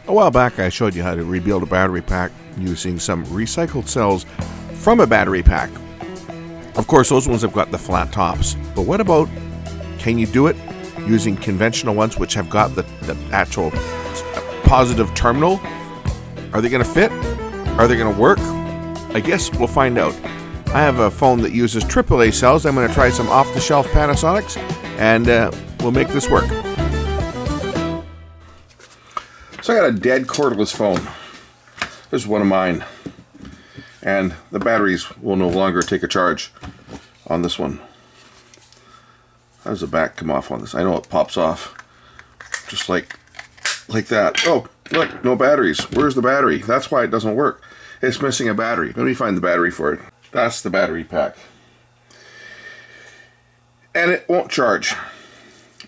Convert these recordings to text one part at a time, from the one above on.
A while back I showed you how to rebuild a battery pack using some recycled cells from a battery pack. Of course, those ones have got the flat tops, but what about, can you do it using conventional ones which have got the actual positive terminal? Are they going to fit? Are they going to work? I guess we'll find out. I have a phone that uses AAA cells. I'm going to try some off-the-shelf Panasonics, and we'll make this work. So I got a dead cordless phone. This is one of mine. And the batteries will no longer take a charge on this one. How does the back come off on this? I know it pops off. Just like that. Oh, look, no batteries. Where's the battery? That's why it doesn't work. It's missing a battery. Let me find the battery for it. That's the battery pack. And it won't charge.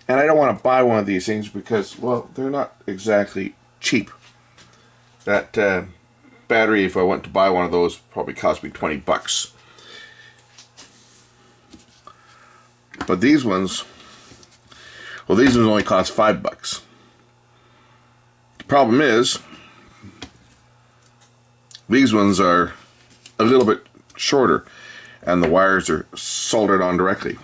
And I don't want to buy one of these things because, well, they're not exactly cheap. That battery, if I went to buy one of those, probably cost me 20 bucks. But these ones, well, these ones only cost 5 bucks. The problem is, these ones are a little bit shorter and the wires are soldered on directly.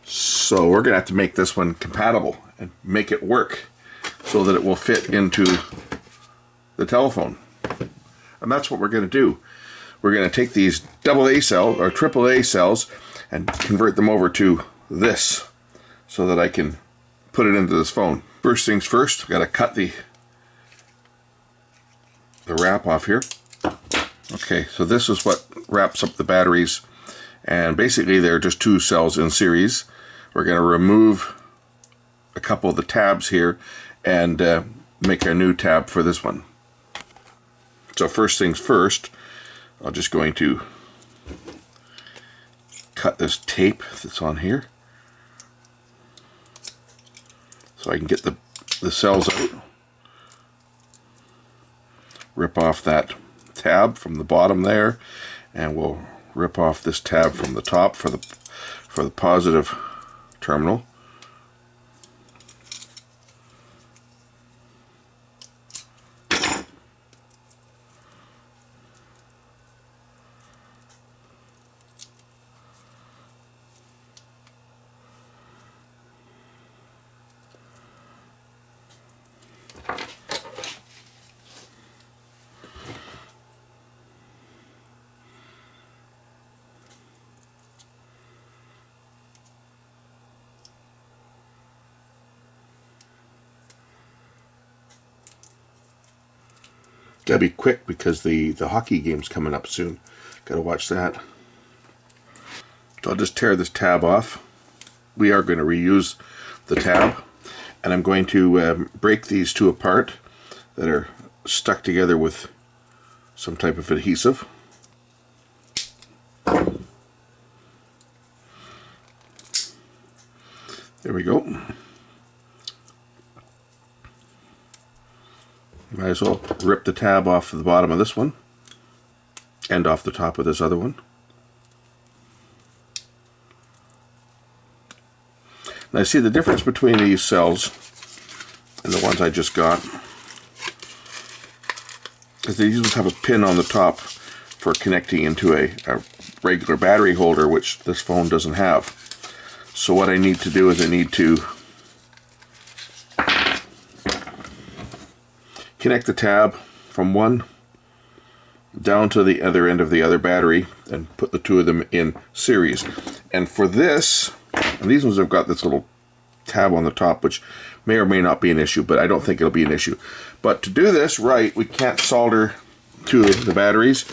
So we're gonna have to make this one compatible and make it work so that it will fit into the telephone. And that's what we're gonna do. We're gonna take these AA cells or AAA cells and convert them over to this so that I can put it into this phone. First things first, gotta cut the wrap off here. Okay, so this is what wraps up the batteries, and basically they're just two cells in series. We're going to remove a couple of the tabs here and make a new tab for this one. So first things first, I'm just going to cut this tape that's on here so I can get the cells out. Rip off that tab from the bottom there, and we'll rip off this tab from the top for the positive terminal. Gotta be quick because the hockey game's coming up soon. Gotta watch that. So I'll just tear this tab off. We are going to reuse the tab, and I'm going to break these two apart that are stuck together with some type of adhesive. There we go. Might as well rip the tab off the bottom of this one and off the top of this other one. Now see the difference between these cells and the ones I just got is these ones have a pin on the top for connecting into a regular battery holder, which this phone doesn't have. So what I need to do is I need to connect the tab from one down to the other end of the other battery and put the two of them in series. And for this, and these ones have got this little tab on the top, which may or may not be an issue, but I don't think it'll be an issue. But to do this right, we can't solder two of the batteries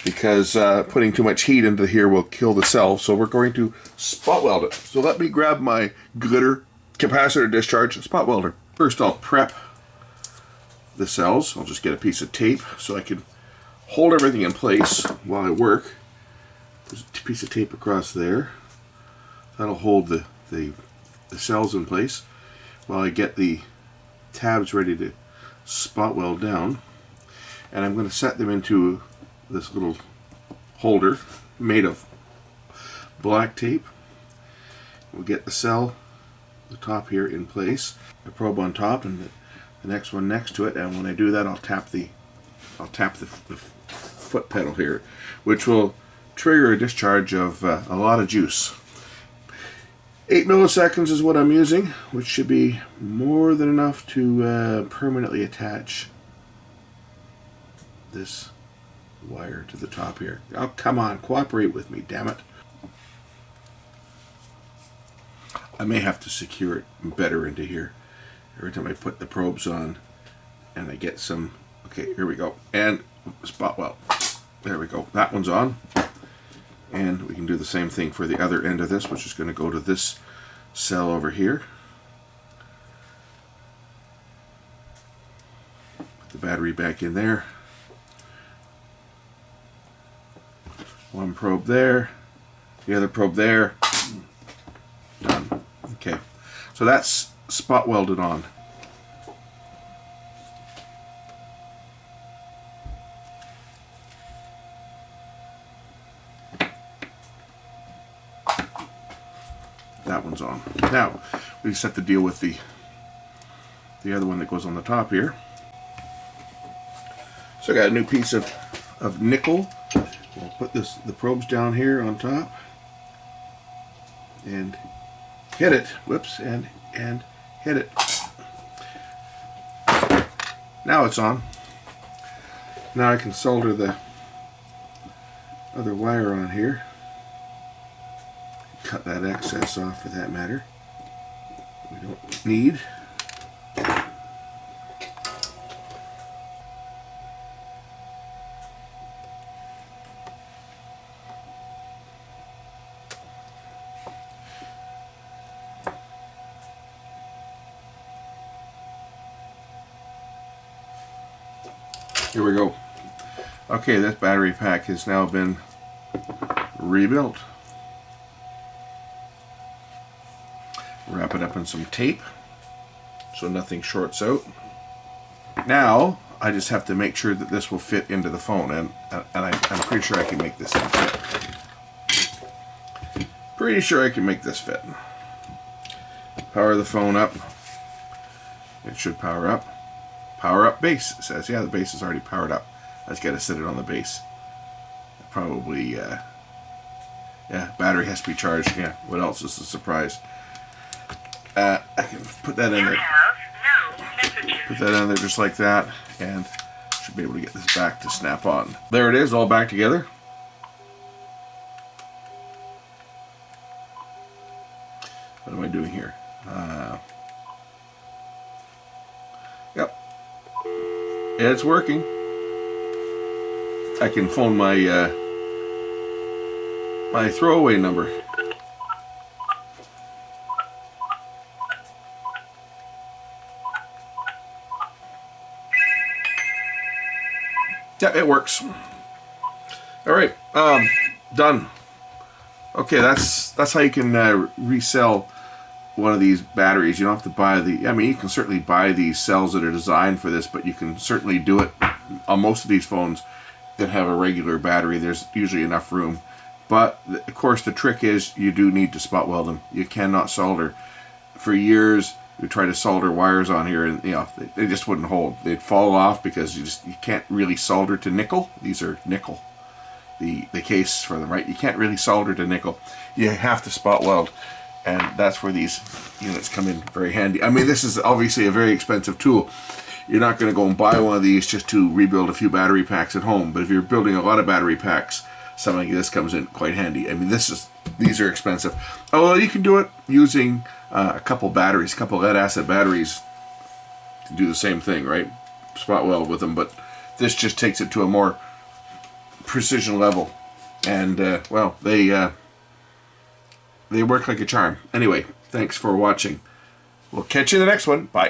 because putting too much heat into here will kill the cell. So we're going to spot weld it. So let me grab my glitter capacitor discharge spot welder. First I'll prep the cells. I'll just get a piece of tape so I can hold everything in place while I work. There's a piece of tape across there. That'll hold the cells in place while I get the tabs ready to spot weld down. And I'm going to set them into this little holder made of black tape. We'll get the cell, the top here, in place. A probe on top, and the next one next to it, and when I do that, I'll tap the foot pedal here, which will trigger a discharge of a lot of juice. 8 milliseconds is what I'm using, which should be more than enough to permanently attach this wire to the top here. Oh, come on, cooperate with me, damn it. I may have to secure it better into here. Every time I put the probes on and I get some, okay, here we go. And spot weld. There we go. That one's on. And we can do the same thing for the other end of this, which is going to go to this cell over here. Put the battery back in there. One probe there. The other probe there. Done. Okay. So that's spot welded on. That one's on. Now we just have to deal with the other one that goes on the top here. So I got a new piece of nickel. We'll put the probes down here on top and hit it. Whoops, and hit it. Now it's on. Now I can solder the other wire on here. Cut that excess off for that matter. We don't need. Here we go. Okay, this battery pack has now been rebuilt. Wrap it up in some tape so nothing shorts out. Now I just have to make sure that this will fit into the phone, and I'm pretty sure I can make this fit. Pretty sure I can make this fit. Power the phone up. It should power up. Power up base, it says. Yeah, the base is already powered up. I just got to set it on the base. Probably, yeah, battery has to be charged. Yeah, what else is a surprise? I can put that in there. Put that in there just like that, and should be able to get this back to snap on. There it is, all back together. What am I doing here? Yep. Yeah, it's working. I can phone my my throwaway number. Yeah, it works. All right, done. Okay, that's how you can resell one of these batteries. You don't have to buy the. I mean, you can certainly buy these cells that are designed for this, but you can certainly do it on most of these phones that have a regular battery. There's usually enough room, but of course the trick is you do need to spot weld them. You cannot solder. For years we tried to solder wires on here, and they just wouldn't hold. They'd fall off because you can't really solder to nickel. These are nickel, the case for them, right? You can't really solder to nickel. You have to spot weld, and that's where these units come in very handy. I mean, this is obviously a very expensive tool. You're not going to go and buy one of these just to rebuild a few battery packs at home, but if you're building a lot of battery packs, something like this comes in quite handy. I mean, these are expensive. Although you can do it using a couple lead acid batteries to do the same thing, right? Spot weld with them, but this just takes it to a more precision level, and well, they work like a charm. Anyway, thanks for watching. We'll catch you in the next one. Bye.